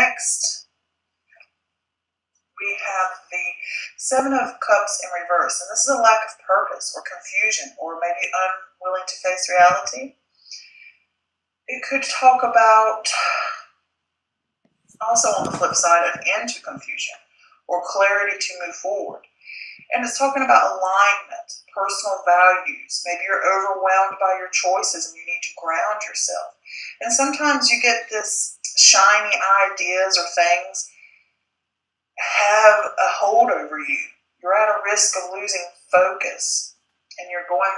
Next, we have the Seven of Cups in reverse, and this is a lack of purpose or confusion or maybe unwilling to face reality. It could talk about, also on the flip side, an end to confusion or clarity to move forward. And it's talking about alignment, personal values. Maybe you're overwhelmed by your choices and you need to ground yourself. And sometimes you get this shiny ideas or things have a hold over you. You're at a risk of losing focus and you're going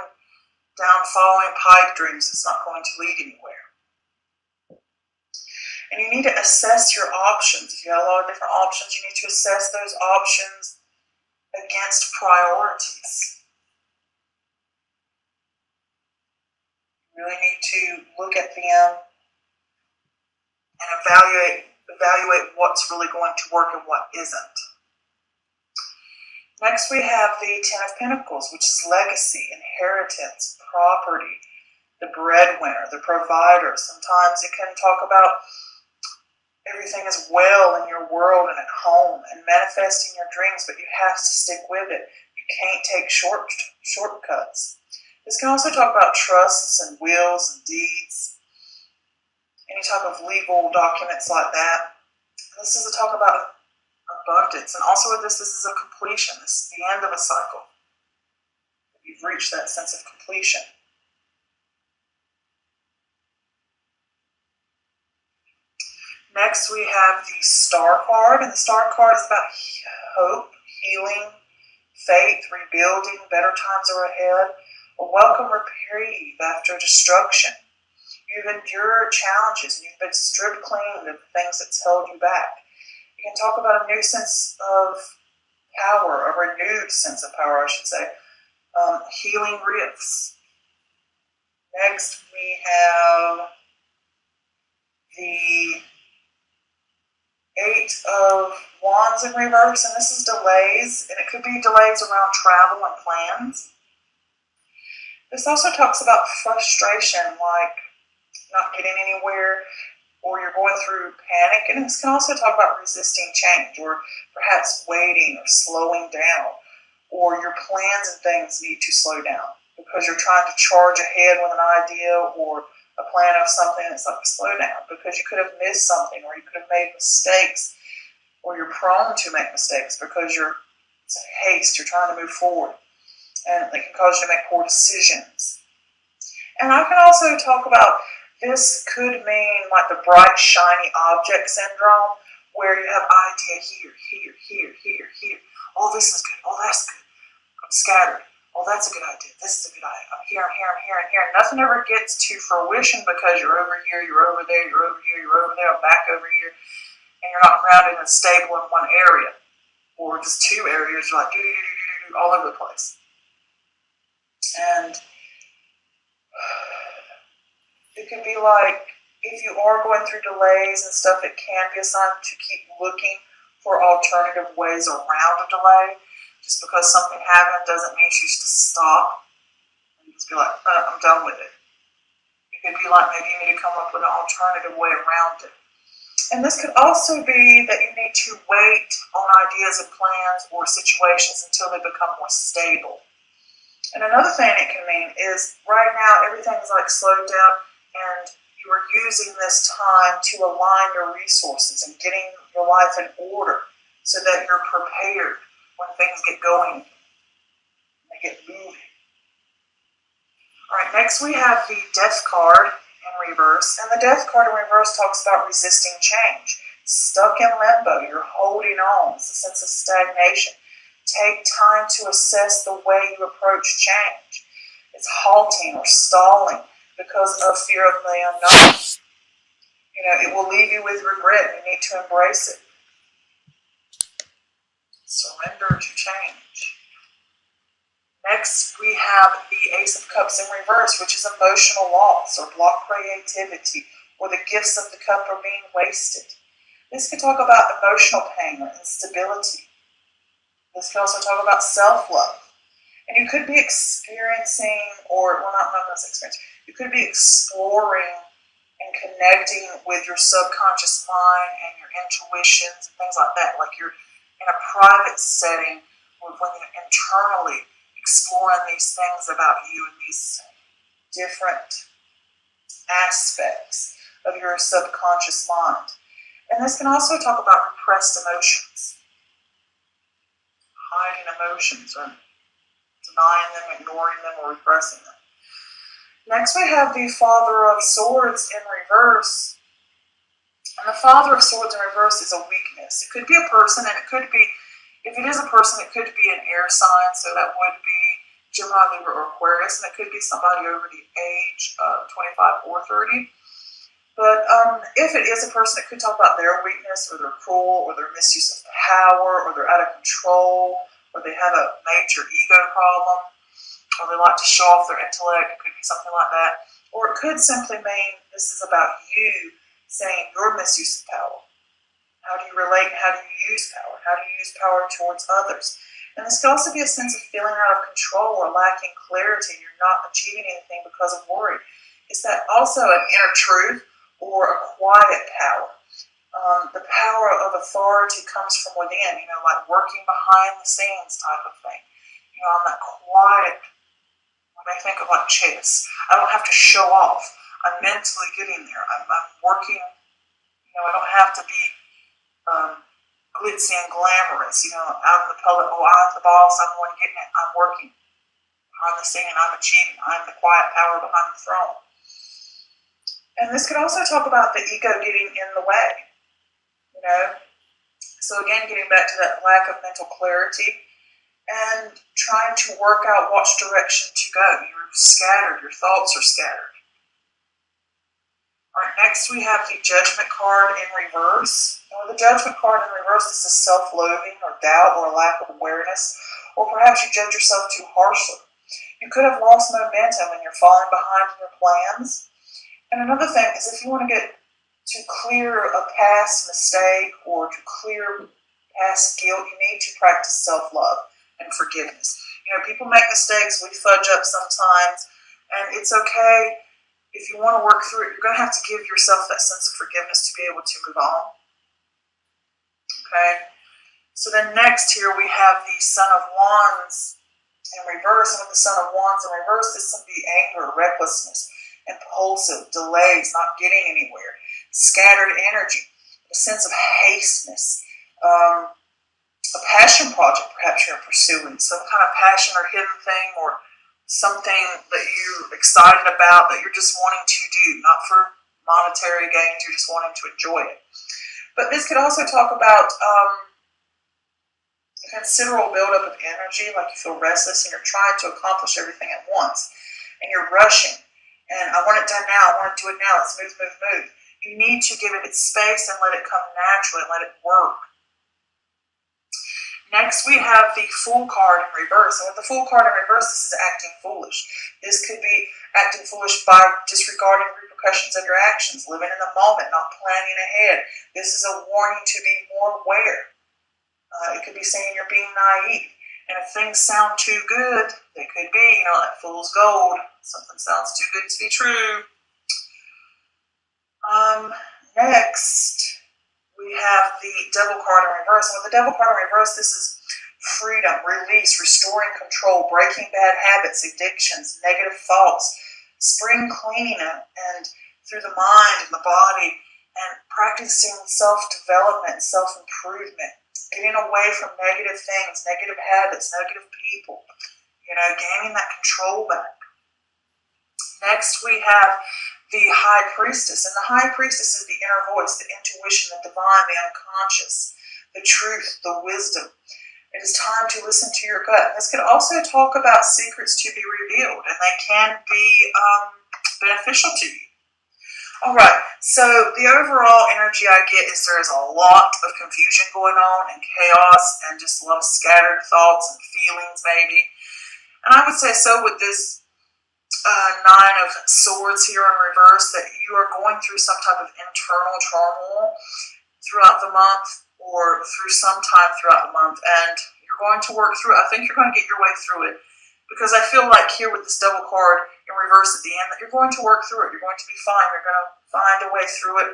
down following pipe dreams. It's not going to lead anywhere. And you need to assess your options. If you have a lot of different options, you need to assess those options against priorities. You really need to look at them and evaluate what's really going to work and what isn't. Next we have the Ten of Pentacles, which is legacy, inheritance, property, the breadwinner, the provider. Sometimes it can talk about everything is well in your world and at home and manifesting your dreams, but you have to stick with it. You can't take shortcuts. This can also talk about trusts and wills and deeds, any type of legal documents like that. This is a talk about abundance, and also with this is a completion. This is the end of a cycle. You've reached that sense of completion. Next, we have the Star card, and the Star card is about hope, healing, faith, rebuilding, better times are ahead, a welcome reprieve after destruction. You've endured challenges, and you've been stripped clean of the things that's held you back. You can talk about a new sense of power, a renewed sense of power, I should say, healing rifts. Next, we have the Eight of Wands in reverse, and this is delays, and it could be delays around travel and plans. This also talks about frustration, like not getting anywhere, or you're going through panic, and this can also talk about resisting change, or perhaps waiting or slowing down, or your plans and things need to slow down because you're trying to charge ahead with an idea or a plan of something. That's like slow down because you could have missed something, or you could have made mistakes, or you're prone to make mistakes because it's haste, you're trying to move forward, and it can cause you to make poor decisions. And I can also talk about, this could mean like the bright shiny object syndrome, where you have idea here. Oh, this is good. Oh, that's good. I'm scattered. Oh, that's a good idea. This is a good idea. I'm here. Nothing ever gets to fruition because you're over here, you're over there, you're over here, you're over there, I'm back over here, and you're not grounded and stable in one area, or just two areas. You're like all over the place. And it could be like, if you are going through delays and stuff, it can be a sign to keep looking for alternative ways around a delay. Just because something happened doesn't mean you should stop and just be like, I'm done with it. It could be like maybe you need to come up with an alternative way around it. And this could also be that you need to wait on ideas and plans or situations until they become more stable. And another thing it can mean is right now everything's like slowed down, and you are using this time to align your resources and getting your life in order so that you're prepared when things get going, they get moving. All right, next we have the Death card in reverse, and the Death card in reverse talks about resisting change. Stuck in limbo, you're holding on. It's a sense of stagnation. Take time to assess the way you approach change. It's halting or stalling because of fear of the unknown. It will leave you with regret. You need to embrace it. Surrender to change. Next, we have the Ace of Cups in reverse, which is emotional loss or blocked creativity, or the gifts of the cup are being wasted. This can talk about emotional pain or instability. This can also talk about self-love. And you could be experiencing, or, well, not this experience, you could be exploring and connecting with your subconscious mind and your intuitions and things like that. Like you're in a private setting when you're internally exploring these things about you and these different aspects of your subconscious mind. And this can also talk about repressed emotions, hiding emotions, or denying them, ignoring them, or repressing them. Next, we have the Father of Swords in reverse. And the Father of Swords in reverse is a weakness. It could be a person, and it could be, if it is a person, it could be an air sign, so that would be Gemini, Libra, or Aquarius, and it could be somebody over the age of 25 or 30. But if it is a person, it could talk about their weakness, or their cruel, or their misuse of power, or they're out of control, or they have a major ego problem, or they like to show off their intellect. It could be something like that. Or it could simply mean this is about you saying your misuse of power. How do you relate? How do you use power? How do you use power towards others? And this could also be a sense of feeling out of control or lacking clarity. You're not achieving anything because of worry. Is that also an inner truth or a quiet power? The power of authority comes from within, like working behind the scenes type of thing. I'm that quiet, when I think of like chess, I don't have to show off. I'm mentally getting there. I'm working, I don't have to be glitzy and glamorous, out in the public. Oh, I'm the boss, I'm the one getting it. I'm working behind the scene, I'm achieving. I'm the quiet power behind the throne. And this could also talk about the ego getting in the way, So again, getting back to that lack of mental clarity and trying to work out which direction to go. You're scattered, your thoughts are scattered. All right, next we have the Judgment card in reverse. And with the Judgment card in reverse, this is self-loathing or doubt or lack of awareness, or perhaps you judge yourself too harshly. You could have lost momentum and you're falling behind in your plans. And another thing is, if you want to clear a past mistake or to clear past guilt, you need to practice self-love and forgiveness. People make mistakes, we fudge up sometimes, and it's okay. If you want to work through it, you're going to have to give yourself that sense of forgiveness to be able to move on. Okay? So then next here we have the Son of Wands in reverse. And with the Son of Wands in reverse, this can be anger, recklessness, impulsive, delays, not getting anywhere, scattered energy, a sense of hasteness, a passion project perhaps you're pursuing, some kind of passion or hidden thing, or something that you're excited about that you're just wanting to do, not for monetary gains, you're just wanting to enjoy it. But this could also talk about a considerable buildup of energy, like you feel restless and you're trying to accomplish everything at once, and you're rushing, and I want it done now, I want to do it now, let's move, move, move. You need to give it its space and let it come naturally, let it work. Next, we have the Fool card in reverse. And with the Fool card in reverse, this is acting foolish. This could be acting foolish by disregarding repercussions of your actions, living in the moment, not planning ahead. This is a warning to be more aware. It could be saying you're being naive. And if things sound too good, they could be, like fool's gold. Something sounds too good to be true. Next, we have the Devil card in reverse. And with the Devil card in reverse, this is freedom, release, restoring control, breaking bad habits, addictions, negative thoughts, spring cleaning and through the mind and the body, and practicing self-development, self-improvement, getting away from negative things, negative habits, negative people, gaining that control back. Next, we have the High Priestess. And the High Priestess is the inner voice, the intuition, the divine, the unconscious, the truth, the wisdom. It is time to listen to your gut. This could also talk about secrets to be revealed, and they can be beneficial to you. All right, so the overall energy I get is there is a lot of confusion going on and chaos and just a lot of scattered thoughts and feelings maybe. And I would say so with this Nine of Swords here in reverse, that you are going through some type of internal turmoil throughout the month or through some time throughout the month, and you're going to work through it. I think you're going to get your way through it, Because I feel like here with this Devil card in reverse at the end that you're going to work through it. You're going to be fine. You're going to find a way through it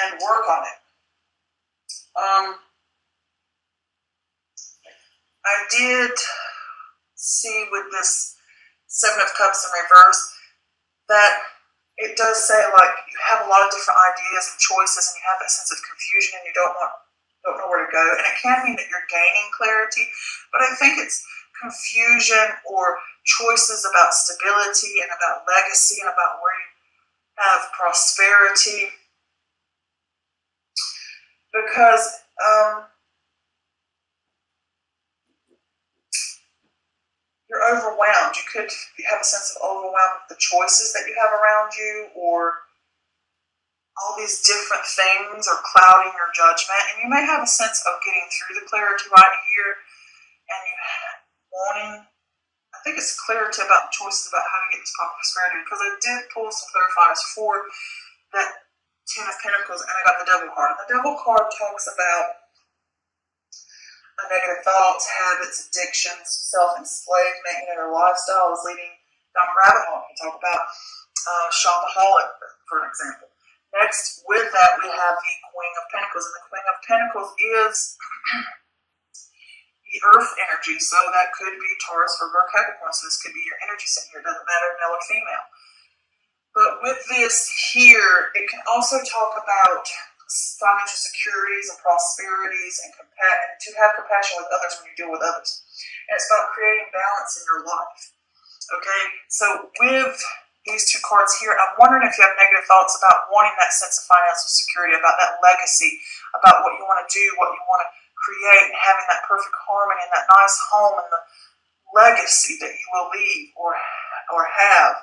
and work on it. I did see with this Seven of Cups in reverse that it does say like you have a lot of different ideas and choices, and you have that sense of confusion, and you don't know where to go. And it can mean that you're gaining clarity, but I think it's confusion or choices about stability and about legacy and about where you have prosperity. Because you're overwhelmed. You could have a sense of overwhelm with the choices that you have around you, or all these different things are clouding your judgment. And you may have a sense of getting through the clarity right here, and you wanting, I think it's clarity about choices about how to get this prosperity, because I did pull some clarifiers for that Ten of Pentacles, and I got the Devil card. And the Devil card talks about negative thoughts, habits, addictions, self-enslavement, their lifestyle is leading down a rabbit hole. We talk about shopaholic, for an example. Next, with that, we have the Queen of Pentacles, and the Queen of Pentacles is the Earth energy, so that could be Taurus, Virgo, or Capricorn, so this could be your energy center. It doesn't matter, male or female. But with this here, it can also talk about financial securities and prosperities, and to have compassion with others when you deal with others. And it's about creating balance in your life. Okay, so with these two cards here, I'm wondering if you have negative thoughts about wanting that sense of financial security, about that legacy, about what you want to do, what you want to create, and having that perfect harmony and that nice home and the legacy that you will leave or have,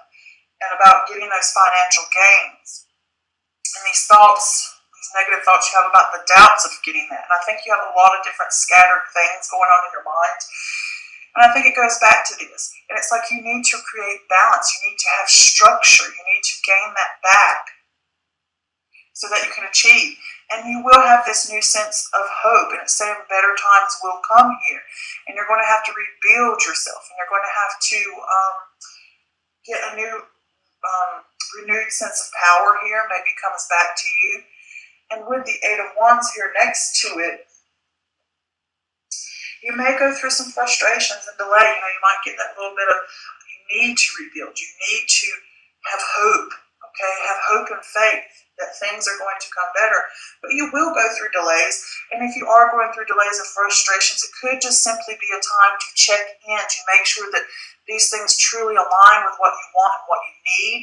and about getting those financial gains. And these thoughts, these negative thoughts you have about the doubts of getting that. And I think you have a lot of different scattered things going on in your mind. And I think it goes back to this. And it's like you need to create balance. You need to have structure. You need to gain that back so that you can achieve. And you will have this new sense of hope. And it's saying better times will come here. And you're going to have to rebuild yourself. And you're going to have to get a new renewed sense of power here. Maybe comes back to you. And with the Eight of Wands here next to it, you may go through some frustrations and delay. You might get that little bit of, you need to rebuild. You need to have hope, okay? Have hope and faith that things are going to come better. But you will go through delays. And if you are going through delays and frustrations, it could just simply be a time to check in, to make sure that these things truly align with what you want and what you need.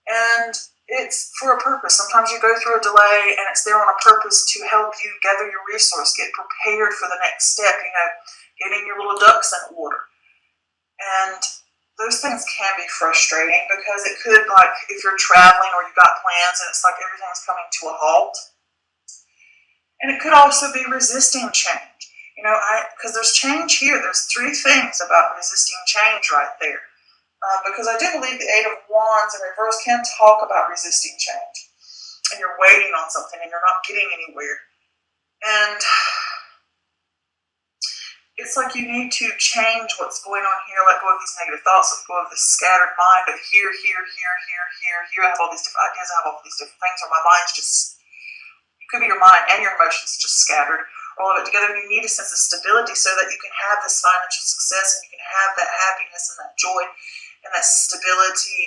And it's for a purpose. Sometimes you go through a delay and it's there on a purpose to help you gather your resource, get prepared for the next step, getting your little ducks in order. And those things can be frustrating because it could, like, if you're traveling or you've got plans and it's like everything's coming to a halt. And it could also be resisting change. Because there's change here. There's three things about resisting change right there. Because I do believe the Eight of Wands in reverse can talk about resisting change. And you're waiting on something and you're not getting anywhere. And it's like you need to change what's going on here, let go of these negative thoughts, let go of this scattered mind of here, I have all these different ideas, I have all these different things, or my mind's just, it could be your mind and your emotions just scattered, all of it together. And you need a sense of stability so that you can have this financial success and you can have that happiness and that joy and that stability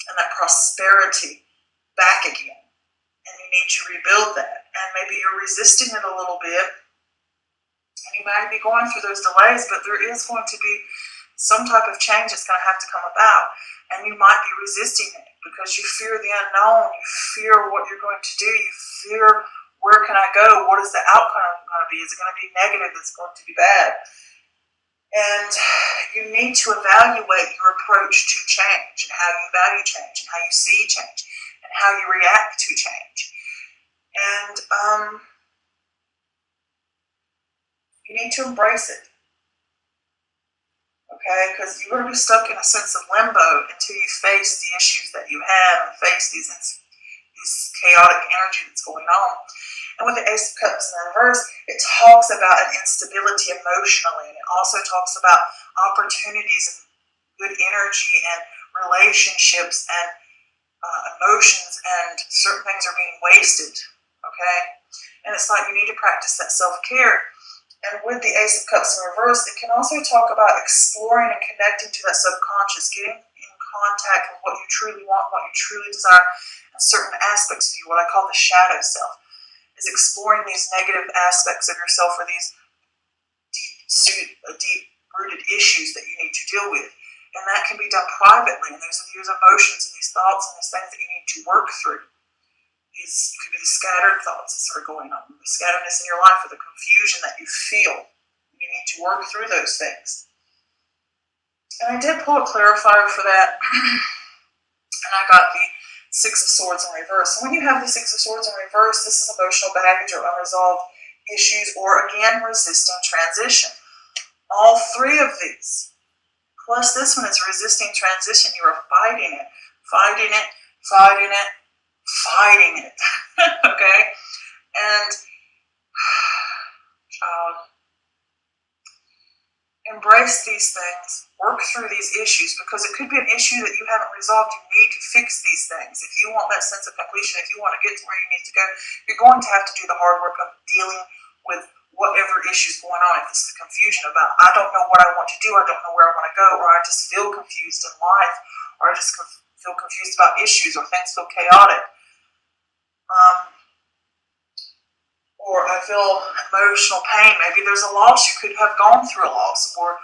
and that prosperity back again. And you need to rebuild that. And maybe you're resisting it a little bit. And you might be going through those delays, but there is going to be some type of change that's going to have to come about. And you might be resisting it because you fear the unknown. You fear what you're going to do. You fear, where can I go? What is the outcome going to be? Is it going to be negative? Is it going to be bad? And you need to evaluate your approach to change and how you value change and how you see change and how you react to change. And you need to embrace it. Okay? Because you're going to be stuck in a sense of limbo until you face the issues that you have and face these chaotic energy that's going on. And with the Ace of Cups in reverse, it talks about an instability emotionally, and it also talks about opportunities and good energy and relationships and emotions, and certain things are being wasted, okay? And it's like you need to practice that self-care. And with the Ace of Cups in reverse, it can also talk about exploring and connecting to that subconscious, getting in contact with what you truly want, what you truly desire, and certain aspects of you, what I call the shadow self, is exploring these negative aspects of yourself or these deep-rooted issues that you need to deal with. And that can be done privately, and those are these emotions and these thoughts and these things that you need to work through. These could be the scattered thoughts that are going on, the scatteredness in your life, or the confusion that you feel. You need to work through those things. And I did pull a clarifier for that, and I got the Six of Swords in reverse. So when you have the Six of Swords in reverse, this is emotional baggage or unresolved issues, or again, resisting transition. All three of these, plus this one is resisting transition. You are fighting it, fighting it, fighting it, fighting it. Okay? And embrace these things, work through these issues, because it could be an issue that you haven't resolved. You need to fix these things. If you want that sense of completion, if you want to get to where you need to go, you're going to have to do the hard work of dealing with whatever issue's going on. If it's the confusion about, I don't know what I want to do, I don't know where I want to go, or I just feel confused in life, or I just feel confused about issues, or things feel chaotic. Or I feel emotional pain. Maybe there's a loss. You could have gone through a loss or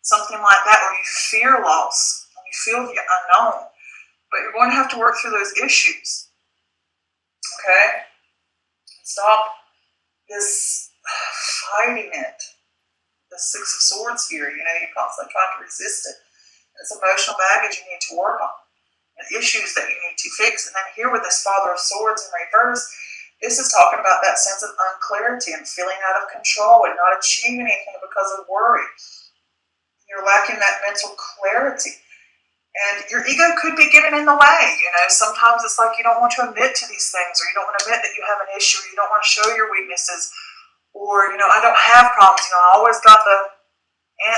something like that, or you fear loss, and you feel the unknown. But you're going to have to work through those issues. Okay? Stop this fighting it. The Six of Swords here, you're constantly trying to resist it. It's emotional baggage you need to work on, and issues that you need to fix. And then here with this Father of Swords in reverse, this is talking about that sense of unclarity and feeling out of control and not achieving anything because of worry. You're lacking that mental clarity. And your ego could be getting in the way. Sometimes it's like you don't want to admit to these things, or you don't want to admit that you have an issue, or you don't want to show your weaknesses, or, I don't have problems. I always got the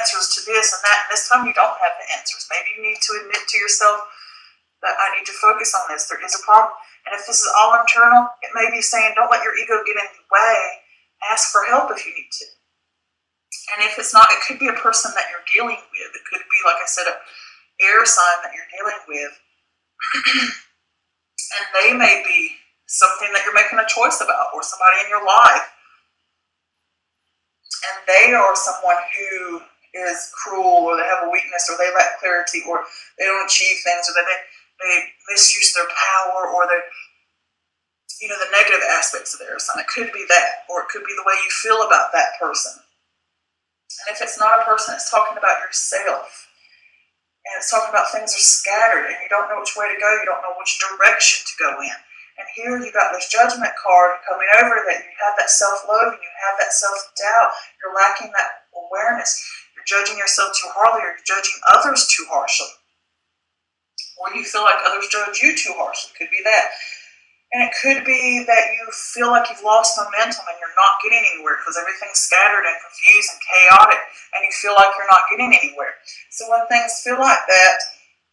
answers to this and that, and this time you don't have the answers. Maybe you need to admit to yourself that I need to focus on this. There is a problem. And if this is all internal, it may be saying, don't let your ego get in the way. Ask for help if you need to. And if it's not, it could be a person that you're dealing with. It could be, like I said, an air sign that you're dealing with. And they may be something that you're making a choice about, or somebody in your life. And they are someone who is cruel, or they have a weakness, or they lack clarity, or they don't achieve things, or they misuse their power, or the negative aspects of their sign. It could be that, or it could be the way you feel about that person. And if it's not a person, it's talking about yourself. And it's talking about things are scattered, and you don't know which way to go, you don't know which direction to go in. And here you got this Judgment card coming over, that you have that self-loathing, you have that self-doubt, you're lacking that awareness, you're judging yourself too hardly, or you're judging others too harshly. Or you feel like others judge you too harshly. It could be that. And it could be that you feel like you've lost momentum and you're not getting anywhere because everything's scattered and confused and chaotic, and you feel like you're not getting anywhere. So when things feel like that,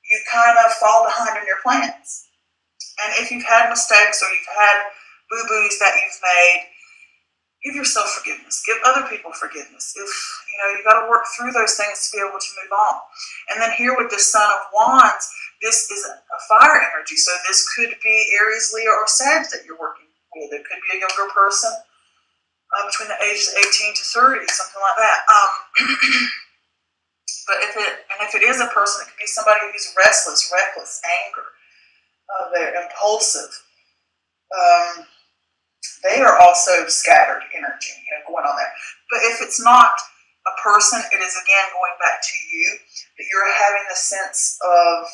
you kind of fall behind in your plans. And if you've had mistakes, or you've had boo-boos that you've made, give yourself forgiveness. Give other people forgiveness. If you got to work through those things to be able to move on. And then here with the Son of Wands, this is a fire energy. So this could be Aries, Leo, or Sag that you're working with. It could be a younger person between the ages of 18 to 30, something like that. But if it is a person, it could be somebody who's restless, reckless, anger. They're impulsive. They are also scattered energy, going on there. But if it's not a person, it is again going back to you, that you're having the sense of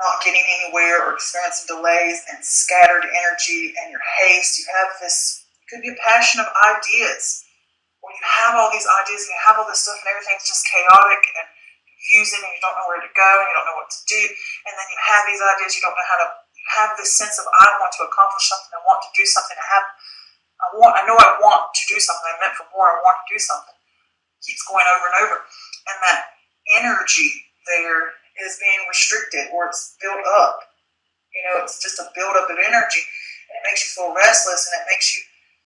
not getting anywhere, or experiencing delays and scattered energy and your haste. You have this, it could be a passion of ideas, or you have all these ideas and you have all this stuff and everything's just chaotic and confusing, and you don't know where to go and you don't know what to do. And then you have these ideas, you don't know how to, have this sense of I want to accomplish something, I want to do something, I know I want to do something, I'm meant for more, I want to do something. Keeps going over and over. And that energy there is being restricted, or it's built up. It's just a buildup of energy. And it makes you feel restless, and it makes you